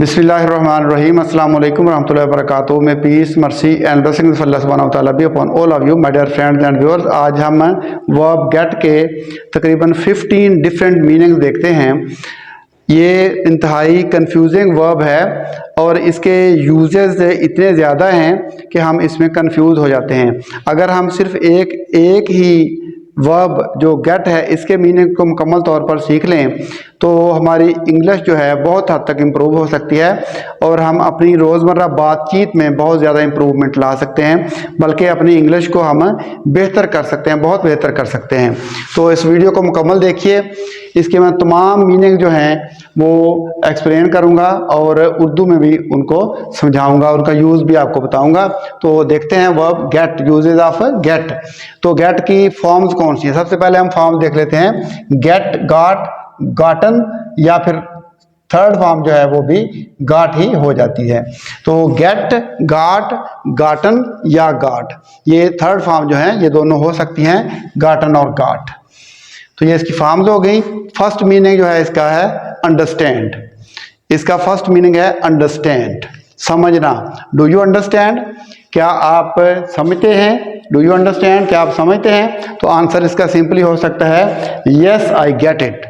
बिस्मिल्लाहिर्रहमानिर्रहीम अस्सलामुअलैकुम रहमतुल्लाहि व बरकातुहू। May peace mercy and blessings of Allah सुब्हानहू व तआला be upon all of you my dear friends and viewers. आज हम वर्ब गेट के तकरीबन 15 डिफरेंट मीनिंग्स देखते हैं। ये इंतहाई कंफ्यूजिंग वर्ब है और इसके यूजेस इतने ज़्यादा हैं कि हम इसमें कंफ्यूज हो जाते हैं। अगर हम सिर्फ एक ही वर्ब जो गेट है इसके मीनिंग को मुकम्मल तौर पर सीख लें तो हमारी इंग्लिश जो है बहुत हद तक इम्प्रूव हो सकती है और हम अपनी रोज़मर्रा बातचीत में बहुत ज़्यादा इम्प्रूवमेंट ला सकते हैं, बल्कि अपनी इंग्लिश को हम बेहतर कर सकते हैं, बहुत बेहतर कर सकते हैं। तो इस वीडियो को मुकम्मल देखिए, इसके मैं तमाम मीनिंग जो हैं वो एक्सप्लेन करूंगा और उर्दू में भी उनको समझाऊंगा, उनका यूज़ भी आपको बताऊंगा। तो देखते हैं verb get, uses of get. तो गेट की फॉर्म्स कौन सी है? सबसे पहले हम फॉर्म देख लेते हैं, गेट, गॉट, गॉटन, या फिर थर्ड फॉर्म जो है वो भी गॉट ही हो जाती है। तो गेट, गॉट, गॉटन या गॉट, ये थर्ड फॉर्म जो है ये दोनों हो सकती हैं, गॉटन और गॉट। तो ये इसकी फॉर्म्स हो गई। फर्स्ट मीनिंग जो है इसका है अंडरस्टैंड। इसका फर्स्ट मीनिंग है अंडरस्टैंड, समझना। Do you understand? क्या आप समझते हैं? Do you understand? क्या आप समझते हैं? तो आंसर इसका सिंपली हो सकता है यस आई गेट इट,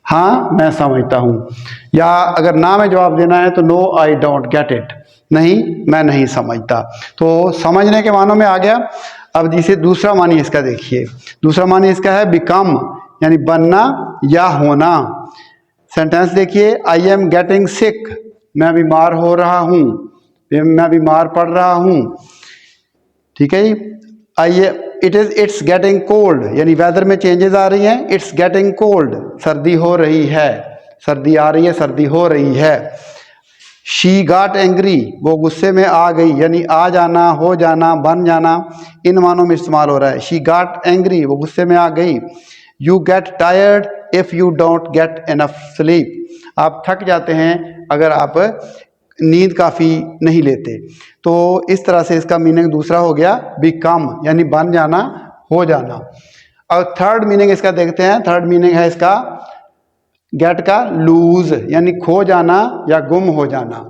हाँ मैं समझता हूँ। या अगर ना में जवाब देना है तो no I don't get it, नहीं मैं नहीं समझता। तो समझने के मानों में आ गया। अब जिसे दूसरा मानी इसका देखिए, दूसरा मानी इसका है बिकम, यानी बनना या होना। सेंटेंस देखिए, आई एम गेटिंग सिक, मैं बीमार हो रहा हूँ, मैं बीमार पड़ रहा हूँ। ठीक है जी। इट्स गेटिंग कोल्ड, यानी वेदर में चेंजेस आ रही हैं। इट्स गेटिंग कोल्ड, सर्दी हो रही है, सर्दी आ रही है, सर्दी हो रही है। शी गॉट एंग्री, वो गुस्से में आ गई, यानी आ जाना, हो जाना, बन जाना, इन मानों में इस्तेमाल हो रहा है। शी गॉट एंग्री, वो गुस्से में आ गई। You get tired if you don't get enough sleep, आप थक जाते हैं अगर आप नींद काफ़ी नहीं लेते। तो इस तरह से इसका मीनिंग दूसरा हो गया बिकम, यानी बन जाना, हो जाना। और थर्ड मीनिंग इसका देखते हैं। थर्ड मीनिंग है इसका गेट का लूज, यानी खो जाना या गुम हो जाना।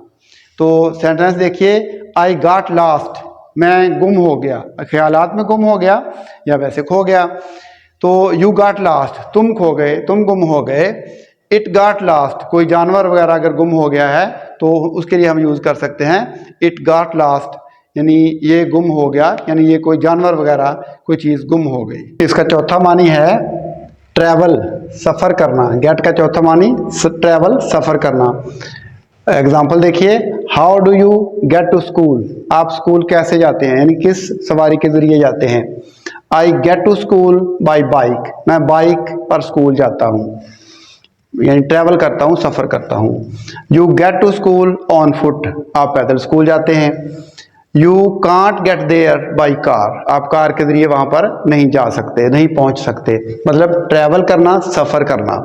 तो सेंटेंस देखिए, आई गॉट लॉस्ट, मैं गुम हो गया, ख्यालात में गुम हो गया या वैसे खो गया। तो यू गॉट लॉस्ट, तुम खो गए, तुम गुम हो गए। इट गॉट लॉस्ट, कोई जानवर वगैरह अगर गुम हो गया है तो उसके लिए हम यूज़ कर सकते हैं इट गॉट लॉस्ट, यानी ये गुम हो गया, यानी ये कोई जानवर वगैरह कोई चीज़ गुम हो गई। इसका चौथा मानी है ट्रैवल, सफ़र करना। गेट का चौथा मानी ट्रैवल, सफ़र करना। एग्जाम्पल देखिए, how do you get to school, आप स्कूल कैसे जाते हैं, यानी किस सवारी के ज़रिए जाते हैं। I get to school by bike, मैं बाइक पर स्कूल जाता हूँ, यानी ट्रैवल करता हूँ, सफ़र करता हूँ। You get to school on foot, आप पैदल स्कूल जाते हैं। You can't get there by car, आप कार के ज़रिए वहाँ पर नहीं जा सकते, नहीं पहुँच सकते। मतलब ट्रैवल करना, सफ़र करना,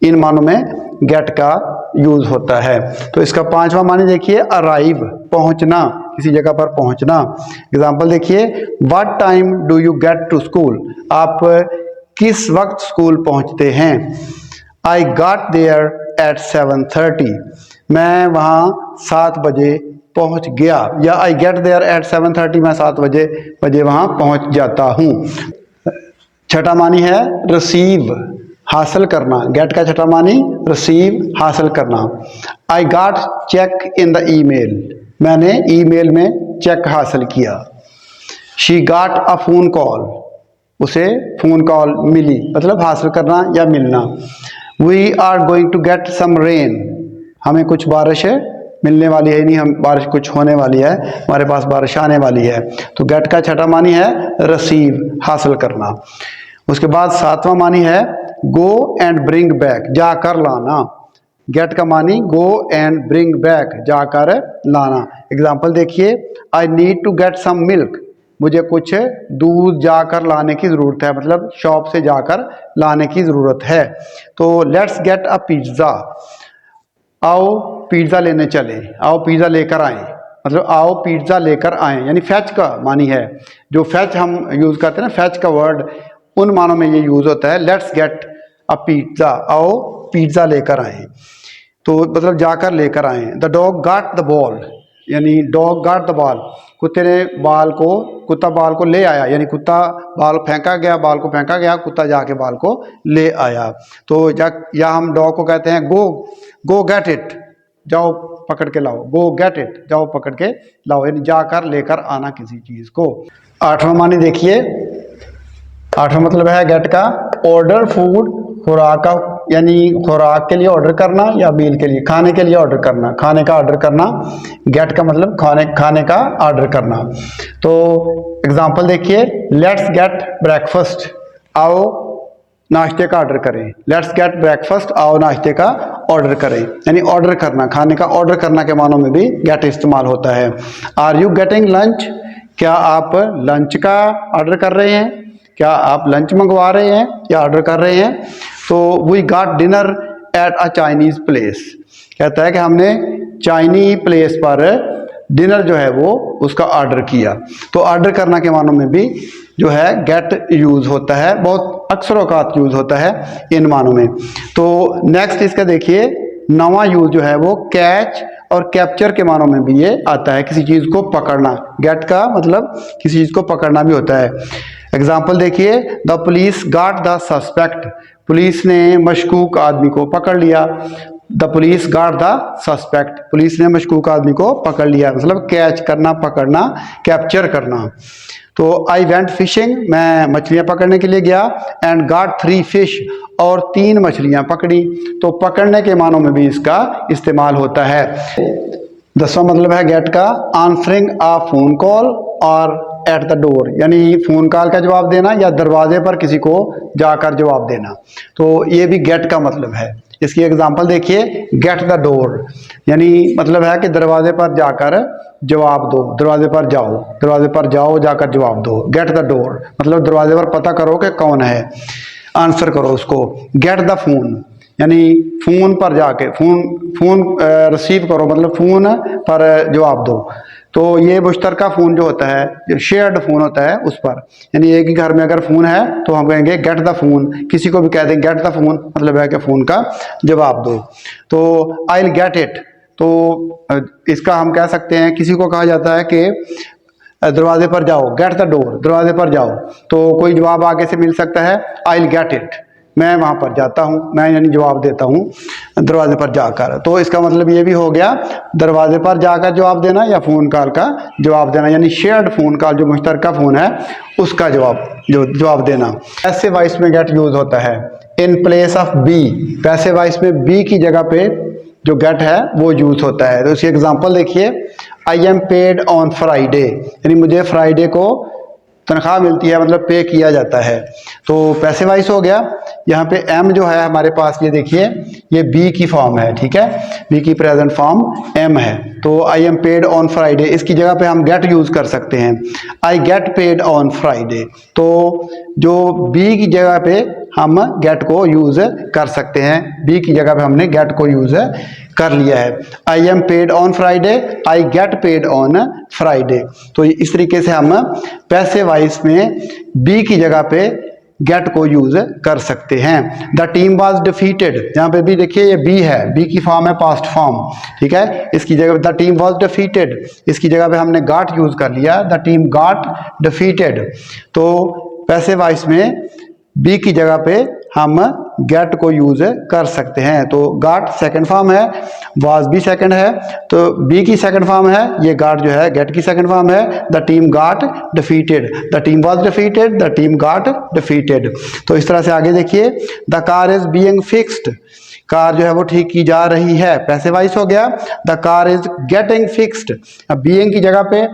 इन मानों में गेट का यूज़ होता है। तो इसका पांचवा मानी देखिए, अराइव, पहुँचना, किसी जगह पर पहुँचना। एग्जाम्पल देखिए, what time do you get to school, आप किस वक्त स्कूल पहुँचते हैं। आई गॉट देयर एट 7:30, मैं वहाँ 7 बजे पहुँच गया। या आई गेट देयर एट 7:30, मैं 7 बजे वहाँ पहुँच जाता हूँ। छठा मानी है रिसीव, हासिल करना। गेट का छठा मानी रिसीव, हासिल करना। I got cheque in the email, मैंने ईमेल में चेक हासिल किया। She got a phone call, उसे फ़ोन कॉल मिली, मतलब हासिल करना या मिलना। We are going to get some rain, हमें कुछ बारिश मिलने वाली है, नहीं हम बारिश कुछ होने वाली है, हमारे पास बारिश आने वाली है। तो गेट का छठा मानी है रिसीव, हासिल करना। उसके बाद सातवां मानी है गो एंड ब्रिंग बैक, जाकर लाना। गेट का मानी गो एंड ब्रिंग बैक, जाकर लाना। एग्जाम्पल देखिए, I need to get some milk, मुझे कुछ दूध जाकर लाने की ज़रूरत है, मतलब शॉप से जाकर लाने की ज़रूरत है। तो लेट्स गेट अ पिज़्ज़ा, आओ पिज़्ज़ा लेने चले, आओ पिज़्ज़ा लेकर आएँ, मतलब आओ पिज़्ज़ा लेकर आएँ, यानी फैच का मानी है। जो फैच हम यूज़ करते हैं ना, फैच का वर्ड, उन मानों में ये यूज़ होता है। लेट्स गेट अ पिज़्ज़ा, आओ पिज़्ज़ा लेकर आएँ। तो मतलब जाकर लेकर आए। The dog got the ball, यानी डॉग गॉट द बॉल, कुत्ते ने कुत्ता बाल को ले आया, यानी कुत्ता बाल को फेंका गया, कुत्ता जाके बाल को ले आया। तो या हम डॉग को कहते हैं गो गेट इट, जाओ पकड़ के लाओ, गो गेट इट, जाओ पकड़ के लाओ, यानी जाकर लेकर आना किसी चीज को। आठवां मानी देखिए, आठवां मतलब है गेट का ऑर्डर फूड, खुराक का, यानी खुराक के लिए ऑर्डर करना या मील के लिए, खाने के लिए ऑर्डर करना, खाने का ऑर्डर करना। गेट का मतलब खाने का ऑर्डर करना। तो एग्जांपल देखिए, लेट्स गेट ब्रेकफास्ट, आओ नाश्ते का ऑर्डर करें। लेट्स गेट ब्रेकफास्ट, आओ नाश्ते का ऑर्डर करें, यानी ऑर्डर करना, खाने का ऑर्डर करना के मानों में भी गेट इस्तेमाल होता है। आर यू गेटिंग लंच, क्या आप लंच का ऑर्डर कर रहे हैं, क्या आप लंच मंगवा रहे हैं या ऑर्डर कर रहे हैं। तो we got dinner at a Chinese place, कहता है कि हमने चाइनी प्लेस पर डिनर जो है वो उसका ऑर्डर किया। तो ऑर्डर करना के मानों में भी जो है गेट यूज होता है, बहुत अक्सर औकात यूज होता है इन मानों में। तो नेक्स्ट इसका देखिए, नवा यूज जो है वो कैच और कैप्चर के मानों में भी ये आता है, किसी चीज को पकड़ना। गेट का मतलब किसी चीज को पकड़ना भी होता है। एग्जाम्पल देखिए, the police got the suspect, police ने मशकूक आदमी को पकड़ लिया। The police got the suspect, police ने मशकूक आदमी को पकड़ लिया, मतलब कैच करना, पकड़ना, कैप्चर करना। तो आई वेंट फिशिंग, मैं मछलियां पकड़ने के लिए गया। एंड गॉट 3 फिश, और 3 मछलियां पकड़ी। तो पकड़ने के मानों में भी इसका इस्तेमाल होता है। 10वां मतलब है गेट का आंसरिंग अ फोन कॉल और एट द डोर, यानी फोन कॉल का जवाब देना या दरवाजे पर किसी को जाकर जवाब देना। तो ये भी गेट का मतलब है। इसकी एग्जांपल देखिए, गेट द डोर, यानी मतलब है कि दरवाजे पर जाकर जवाब दो, दरवाजे पर जाओ जाकर जवाब दो। गेट द डोर मतलब दरवाजे पर पता करो कि कौन है, आंसर करो उसको। गेट द फोन, यानी फोन पर जाके फोन रिसीव करो, मतलब फोन पर जवाब दो। तो ये मुश्तरका फ़ोन जो होता है, जो शेयर्ड फ़ोन होता है उस पर, यानी एक ही घर में अगर फ़ोन है तो हम कहेंगे गेट द फ़ोन, किसी को भी कह देंगे गेट द फ़ोन, मतलब है कि फ़ोन का जवाब दो। तो आई विल गेट इट, तो इसका हम कह सकते हैं, किसी को कहा जाता है कि दरवाजे पर जाओ, गेट द डोर, दरवाजे पर जाओ। तो कोई जवाब आगे से मिल सकता है, आई विल गेट इट, मैं वहाँ पर जाता हूँ, मैं यानी जवाब देता हूँ दरवाजे पर जाकर। तो इसका मतलब ये भी हो गया, दरवाजे पर जाकर जवाब देना या फ़ोन कॉल का जवाब देना, यानी शेयर्ड फ़ोन कॉल, जो मुश्तरका फ़ोन है उसका जवाब देना। पैसिव वॉइस में गेट यूज होता है in place of be, passive voice में बी की जगह पे जो गेट है वो यूज होता है। तो इसकी एग्जांपल देखिए, I am paid on Friday, यानी मुझे फ्राइडे को तनख्वाह मिलती है, मतलब पे किया जाता है। तो पैसिव वॉइस हो गया। यहाँ पे एम जो है हमारे पास, ये देखिए ये बी की फॉर्म है, ठीक है, बी की प्रेजेंट फॉर्म एम है। तो I am paid on Friday, इसकी जगह पे हम गेट यूज कर सकते हैं, I get paid on Friday. तो जो बी की जगह पे हम गेट को यूज कर सकते हैं, बी की जगह पे हमने गेट को यूज कर लिया है। I am paid on Friday, I get paid on Friday. तो इस तरीके से हम पैसिव वॉइस में बी की जगह पे गेट को यूज कर सकते हैं। द टीम वाज डिफीटेड, यहाँ पे भी देखिए ये बी है, बी की फॉर्म है पास्ट फॉर्म, ठीक है, इसकी जगह द टीम वाज डिफीटेड, इसकी जगह पे हमने गॉट यूज कर लिया, द टीम गॉट डिफीटेड। तो पैसिव वॉइस में बी की जगह पे हम गेट को यूज कर सकते हैं। तो गॉट सेकंड फॉर्म है, वाज भी सेकंड है, तो बी की सेकंड फॉर्म है, ये गॉट जो है गेट की सेकंड फॉर्म है। The team got defeated, the team was defeated, the team got defeated. तो इस तरह से आगे देखिए, the car is being fixed, car जो है वो ठीक की जा रही है, पैसिव वॉइस हो गया। The car is getting fixed, अब बीइंग की जगह पे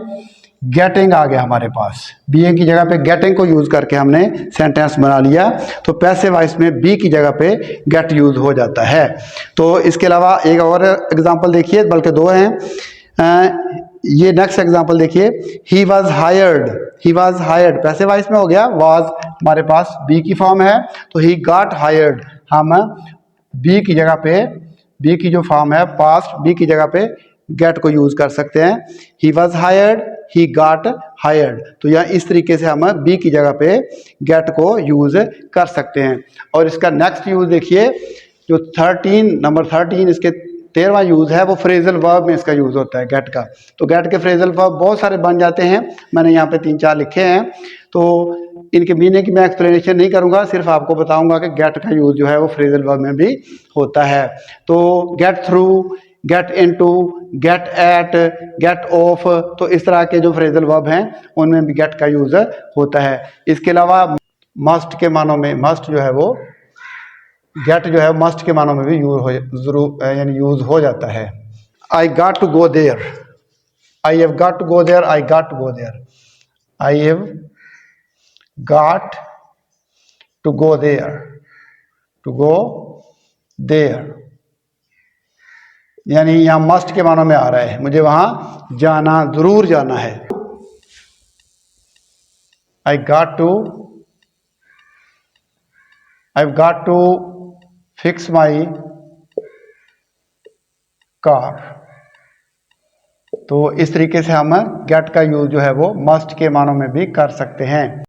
गेटिंग आ गया हमारे पास, बीइंग की जगह पे गेटिंग को यूज करके हमने सेंटेंस बना लिया। तो पैसिव वॉइस में बी की जगह पे गेट यूज हो जाता है। तो इसके अलावा एक और एग्जांपल देखिए, बल्कि 2 हैं। ये नेक्स्ट एग्जांपल देखिए, he was hired, he was hired passive voice में हो गया, वाज हमारे पास बी की फॉर्म है, तो ही गॉट हायर्ड, हम बी की जगह पे, बी की जो फॉर्म है पास्ट, बी की जगह पे गेट को यूज कर सकते हैं। He was hired, he got hired. तो यहाँ इस तरीके से हम बी की जगह पे गेट को यूज कर सकते हैं। और इसका नेक्स्ट यूज देखिए, जो 13 नंबर 13 इसके 13वां यूज़ है वो फ्रेजल वर्ब में इसका यूज़ होता है गेट का। तो गेट के फ्रेजल वर्ब बहुत सारे बन जाते हैं, मैंने यहाँ पे 3-4 लिखे हैं। तो इनके मीनिंग की मैं एक्सप्लेनेशन नहीं करूँगा, सिर्फ आपको बताऊँगा कि गेट का यूज़ जो है वो फ्रेजल वर्ब में भी होता है। तो get through, get into, get at, get off, तो इस तरह के जो फ्रेजल वर्ब हैं उनमें भी गेट का यूज़ होता है। इसके अलावा मस्ट के मानों में, मस्ट जो है वो गेट जो है मस्ट के मानों में भी यूज़ हो जाता है। I got to go there, I have got to go there, I got to go there, I have got to go there, to go there, यानी यहाँ मस्ट के मानों में आ रहा है, मुझे वहां जाना, जरूर जाना है। I got to fix my car. तो इस तरीके से हम गेट का यूज जो है वो मस्ट के मानों में भी कर सकते हैं।